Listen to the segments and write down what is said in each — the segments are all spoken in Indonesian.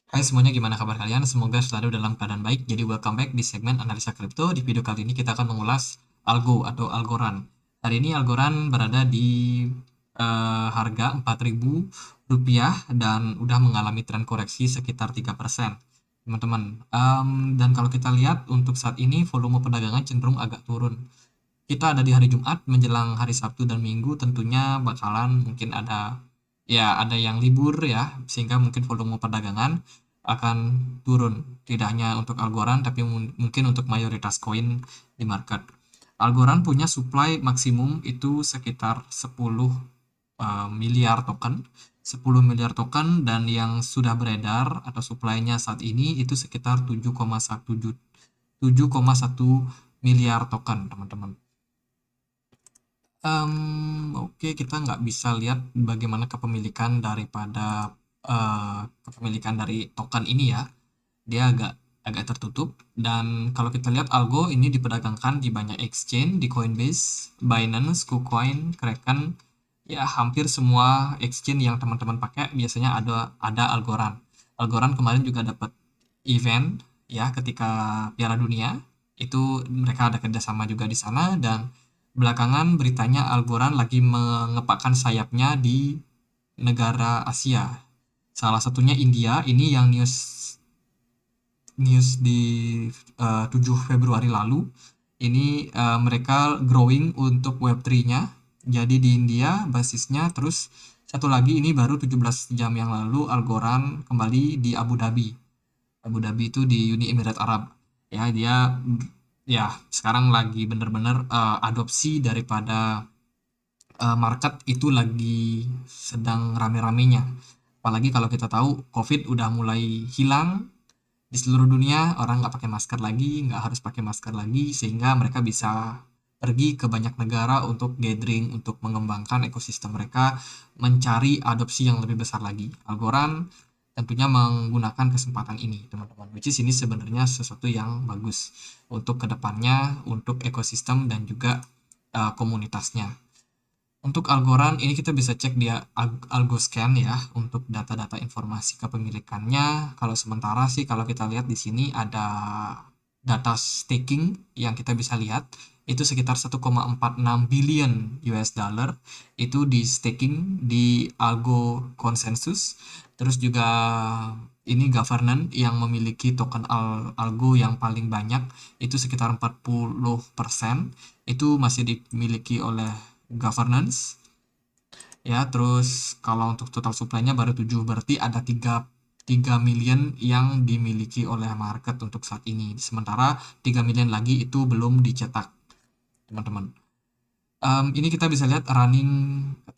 Hai semuanya, gimana kabar kalian? Semoga selalu dalam keadaan baik. Jadi welcome back di segmen analisa kripto. Di video kali ini kita akan mengulas Algo atau Algorand. Hari ini Algorand berada di harga Rp4.000 dan udah mengalami tren koreksi sekitar 3%. Teman-teman, dan kalau kita lihat untuk saat ini volume perdagangan cenderung agak turun. Kita ada di hari Jumat menjelang hari Sabtu dan Minggu, tentunya bakalan mungkin ada yang libur ya, sehingga mungkin volume perdagangan akan turun. Tidak hanya untuk Algorand tapi mungkin untuk mayoritas koin di market. Algorand punya supply maksimum itu sekitar 10 miliar token. 10 miliar token, dan yang sudah beredar atau supply-nya saat ini itu sekitar 7,1 miliar token, teman-teman. Oke, kita nggak bisa lihat bagaimana kepemilikan dari token ini ya. Dia agak agak tertutup, dan kalau kita lihat Algo ini diperdagangkan di banyak exchange, di Coinbase, Binance, KuCoin, Kraken, ya hampir semua exchange yang teman-teman pakai biasanya ada Algorand. Algorand kemarin juga dapat event ya ketika Piala Dunia, itu mereka ada kerjasama juga di sana, dan belakangan beritanya Algorand lagi mengepakkan sayapnya di negara Asia. Salah satunya India, ini yang news news di 7 Februari lalu. Ini mereka growing untuk Web3-nya. Jadi di India basisnya, terus satu lagi ini baru 17 jam yang lalu Algorand kembali di Abu Dhabi. Abu Dhabi itu di Uni Emirat Arab. Ya, dia ya sekarang lagi bener-bener adopsi daripada market itu lagi sedang rame-ramenya. Apalagi kalau kita tahu COVID udah mulai hilang di seluruh dunia, orang nggak pakai masker lagi, nggak harus pakai masker lagi, sehingga mereka bisa pergi ke banyak negara untuk gathering, untuk mengembangkan ekosistem mereka, mencari adopsi yang lebih besar lagi. Algorand tentunya menggunakan kesempatan ini, teman-teman. Which is ini sebenarnya sesuatu yang bagus untuk kedepannya, untuk ekosistem dan juga komunitasnya. Untuk Algorand ini kita bisa cek dia Algoscan ya untuk data-data informasi kepemilikannya. Kalau sementara sih kalau kita lihat di sini ada data staking yang kita bisa lihat itu sekitar 1,46 billion US dollar itu di staking di Algo Consensus. Terus juga ini governance yang memiliki token Algo yang paling banyak itu sekitar 40%, itu masih dimiliki oleh governance ya. Terus kalau untuk total supply-nya baru 7, berarti ada 3 million yang dimiliki oleh market untuk saat ini. Sementara 3 million lagi itu belum dicetak, teman-teman. Ini kita bisa lihat running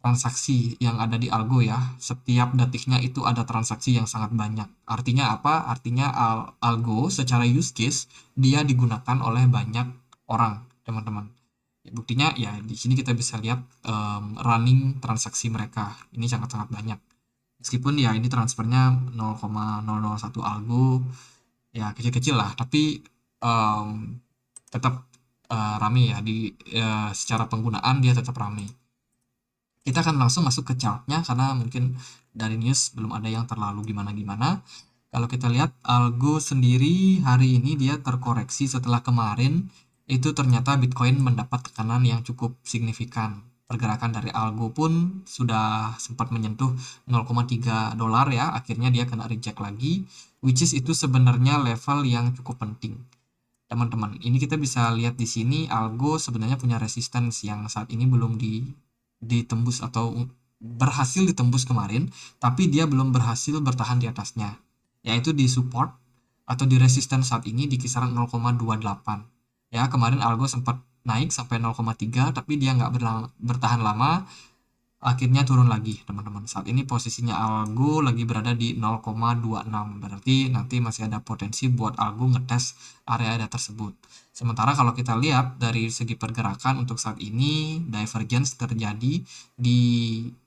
transaksi yang ada di Algo ya. Setiap detiknya itu ada transaksi yang sangat banyak. Artinya apa? Artinya Algo secara use case dia digunakan oleh banyak orang, teman-teman. Buktinya ya di sini kita bisa lihat running transaksi mereka. Ini sangat-sangat banyak. Meskipun ya ini transfernya 0,001 Algo, ya kecil-kecil lah, tapi em, tetap rame ya secara penggunaan dia tetap rame. Kita akan langsung masuk ke chartnya karena mungkin dari news belum ada yang terlalu gimana-gimana. Kalau kita lihat Algo sendiri hari ini dia terkoreksi setelah kemarin itu ternyata Bitcoin mendapat tekanan yang cukup signifikan. Pergerakan dari Algo pun sudah sempat menyentuh 0,3 dolar ya, akhirnya dia kena reject lagi, which is itu sebenarnya level yang cukup penting. Teman-teman, ini kita bisa lihat di sini Algo sebenarnya punya resistance yang saat ini belum ditembus atau berhasil ditembus kemarin, tapi dia belum berhasil bertahan di atasnya, yaitu di support atau di resistance saat ini di kisaran 0,28. Ya, kemarin Algo sempat naik sampai 0,3 tapi dia nggak bertahan lama, akhirnya turun lagi, teman-teman. Saat ini posisinya Algo lagi berada di 0,26, berarti nanti masih ada potensi buat Algo ngetes area tersebut. Sementara kalau kita lihat dari segi pergerakan untuk saat ini divergence terjadi di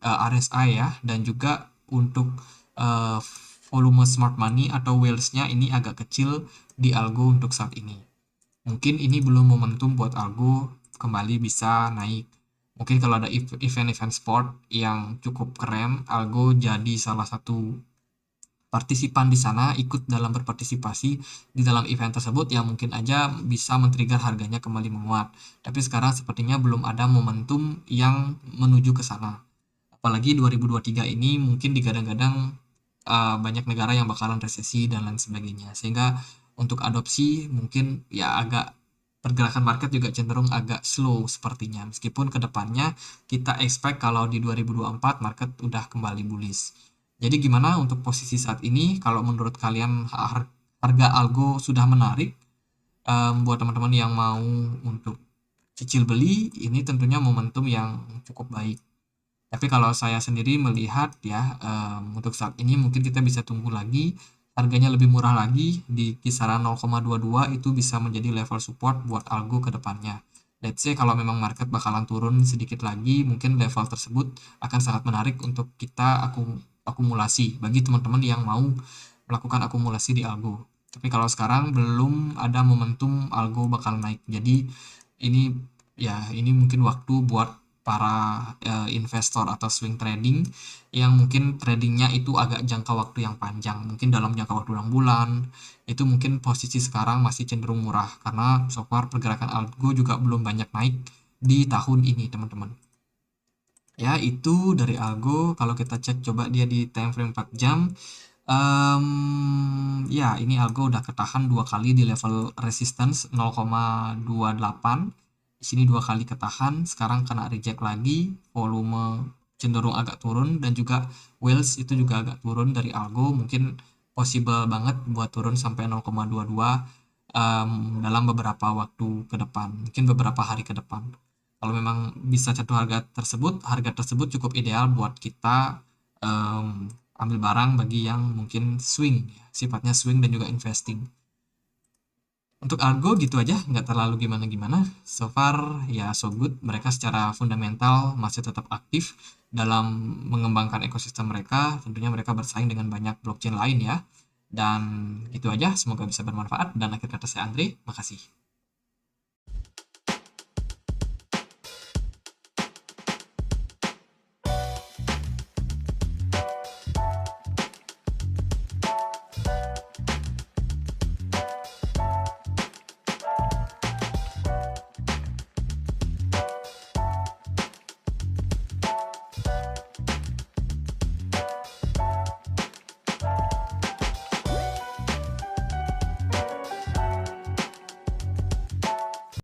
RSI ya, dan juga untuk uh, volume smart money atau whales-nya ini agak kecil di Algo untuk saat ini. Mungkin ini belum momentum buat Algo kembali bisa naik. Mungkin kalau ada event-event sport yang cukup keren, Algo jadi salah satu partisipan di sana ikut dalam berpartisipasi di dalam event tersebut yang mungkin aja bisa men-trigger harganya kembali menguat. Tapi sekarang sepertinya belum ada momentum yang menuju ke sana. Apalagi 2023 ini mungkin digadang-gadang banyak negara yang bakalan resesi dan lain sebagainya. Sehingga untuk adopsi mungkin ya agak pergerakan market juga cenderung agak slow sepertinya. Meskipun kedepannya kita expect kalau di 2024 market udah kembali bullish. Jadi gimana untuk posisi saat ini? Kalau menurut kalian harga algo sudah menarik, buat teman-teman yang mau untuk cicil beli, ini tentunya momentum yang cukup baik. Tapi kalau saya sendiri melihat ya, untuk saat ini mungkin kita bisa tunggu lagi, harganya lebih murah lagi di kisaran 0,22 itu bisa menjadi level support buat algo ke depannya. Let's say kalau memang market bakalan turun sedikit lagi, mungkin level tersebut akan sangat menarik untuk kita akumulasi bagi teman-teman yang mau melakukan akumulasi di algo. Tapi kalau sekarang belum ada momentum algo bakal naik. Jadi ini ini mungkin waktu buat para investor atau swing trading yang mungkin tradingnya itu agak jangka waktu yang panjang, mungkin dalam jangka waktu 6 bulan. Itu mungkin posisi sekarang masih cenderung murah karena so far pergerakan algo juga belum banyak naik di tahun ini, teman-teman. Ya, itu dari algo. Kalau kita cek coba dia di time frame 4 jam. Ya, ini algo udah ketahan 2 kali di level resistance 0,28. Di sini 2 kali ketahan, sekarang kena reject lagi, volume cenderung agak turun dan juga whales itu juga agak turun dari algo, mungkin possible banget buat turun sampai 0,22 dalam beberapa waktu ke depan, mungkin beberapa hari ke depan. Kalau memang bisa catur harga tersebut cukup ideal buat kita ambil barang bagi yang mungkin swing, sifatnya swing dan juga investing. Untuk algo gitu aja, nggak terlalu gimana-gimana. So far ya so good. Mereka secara fundamental masih tetap aktif dalam mengembangkan ekosistem mereka. Tentunya mereka bersaing dengan banyak blockchain lain ya. Dan itu aja, semoga bisa bermanfaat. Dan akhir kata saya Andre, makasih.